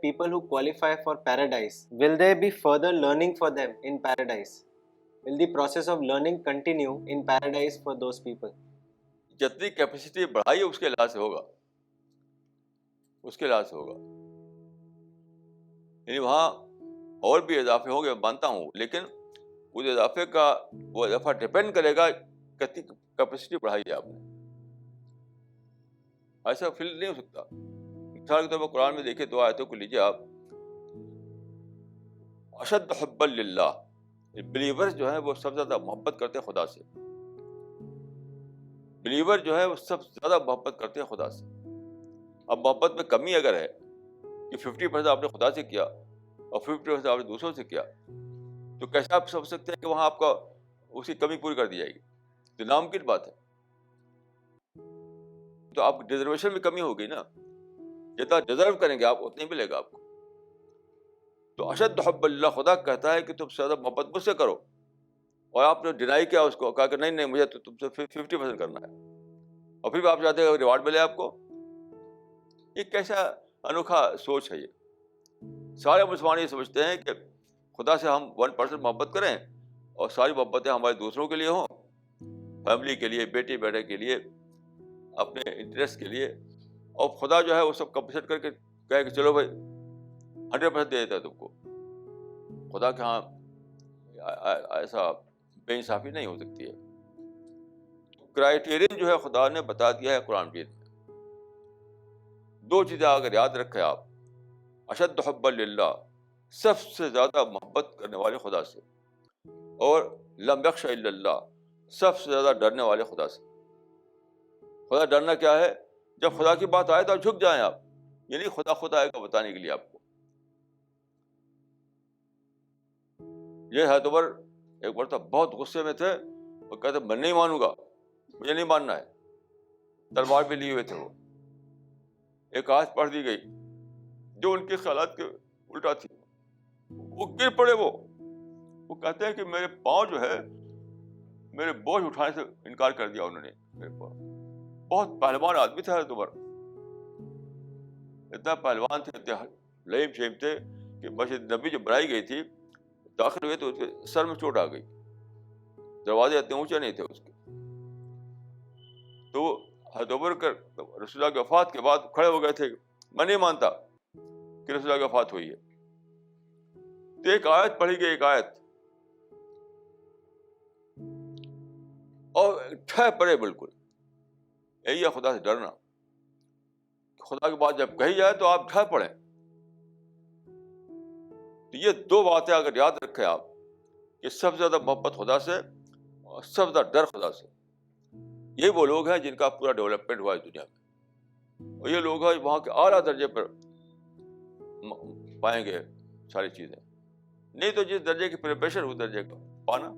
people who qualify for paradise, will there be further learning for them in paradise? Will the process of learning continue in paradise for those people? جتنی capacity بڑھائی ہے اس کے لحاظ سے ہوگا، اس کے لحاظ سے ہوگا. یعنی وہاں اور بھی اضافے ہوں گے، مانتا ہوں، لیکن اس اضافے کا وہ اضافہ ڈپینڈ کرے گا کتنی کیپیسٹی بڑھائی ہے آپ نے. ایسا فیل نہیں ہو سکتا. مثال کے طور پر قرآن میں دیکھیے 2 آیتوں کو لیجیے آپ. اشد حبا للہ، بلیورز جو ہیں وہ سب سے زیادہ محبت کرتے ہیں خدا سے. بلیور جو ہے وہ سب سے زیادہ محبت کرتے ہیں خدا سے. اب محبت میں کمی اگر ہے کہ 50% آپ نے خدا سے کیا اور 50% آپ نے دوسروں سے کیا، تو کیسے آپ سمجھ سکتے ہیں کہ وہاں آپ کا اس کی کمی پوری کر دی جائے گی؟ تو ناممکن بات ہے. تو آپ ڈیزرویشن میں کمی ہوگی نا. جتنا ڈیزرو کریں گے آپ اتنا ہی ملے گا آپ کو. تو اشد حب اللہ، خدا کہتا ہے کہ تم سے زیادہ محبت مجھ سے کرو، اور آپ نے ڈینائی کیا اس کو، کہا کہ نہیں مجھے تو تم سے 50% کرنا ہے، اور پھر بھی آپ چاہتے ہیں ریوارڈ ملے آپ کو. یہ کیسا انوکھا سوچ ہے یہ. سارے مسلمان یہ سمجھتے ہیں کہ خدا سے ہم 1% محبت کریں اور ساری محبتیں ہمارے دوسروں کے لیے ہوں، فیملی کے لیے، بیٹی بیٹے کے لیے، اپنے انٹرسٹ کے لیے، اور خدا جو ہے وہ سب کمپنسیٹ کر کے کہے کہ چلو بھائی 100% دے دیتا ہے تم کو. خدا کے ہاں ایسا بے انصافی نہیں ہو سکتی ہے. کرائیٹیرین جو ہے خدا نے بتا دیا ہے قرآن مجید میں. 2 چیزیں اگر یاد رکھیں آپ، اشد حبا للہ، سب سے زیادہ محبت کرنے والے خدا سے، اور لم یخش الا اللہ، سب سے زیادہ ڈرنے والے خدا سے. خدا ڈرنا کیا ہے؟ جب خدا کی بات آئے تو جھک جائیں آپ. یعنی خدا آئے گا بتانے کے لیے آپ کو. یہ حضرت عمر ایک مرتبہ بہت غصے میں تھے، وہ کہتے میں نہیں مانوں گا، مجھے نہیں ماننا ہے. تلوار بھی لیے ہوئے تھے. وہ ایک آیت پڑھ دی گئی جو ان کے خیالات کے الٹا تھی. وہ گر پڑے. وہ کہتے ہیں کہ میرے پاؤں جو ہے میرے بوجھ اٹھانے سے انکار کر دیا انہوں نے. میرے پاؤں، بہت پہلوان آدمی تھا حضرت عمر. اتنا پہلوان تھے، اتنے لئیم شیم تھے کہ مسجد نبی جو بنائی گئی تھی، داخل ہوئے تو اس کے سر میں چوٹ آ گئی. دروازے اتنے اونچے نہیں تھے اس کے. تو حضرت عمر کا رسول اللہ کی وفات کے بعد کھڑے ہو گئے تھے، میں نہیں مانتا کہ رسول اللہ کی وفات ہوئی ہے. تو ایک آیت پڑھی گئی، ایک آیت، اور ٹھہ پڑے بالکل. یہی ہے خدا سے ڈرنا. خدا کی بات جب کہی جائے تو آپ ڈھہ پڑیں. تو یہ 2 باتیں اگر یاد رکھیں آپ، کہ سب سے زیادہ محبت خدا سے اور سب سے زیادہ ڈر خدا سے. یہی وہ لوگ ہیں جن کا پورا ڈیولپمنٹ ہوا ہے دنیا میں، اور یہ لوگ ہیں وہاں کے اعلیٰ درجے پر پائیں گے ساری چیزیں. نہیں تو جس درجے کی پریپریشن اس درجے کا پانا.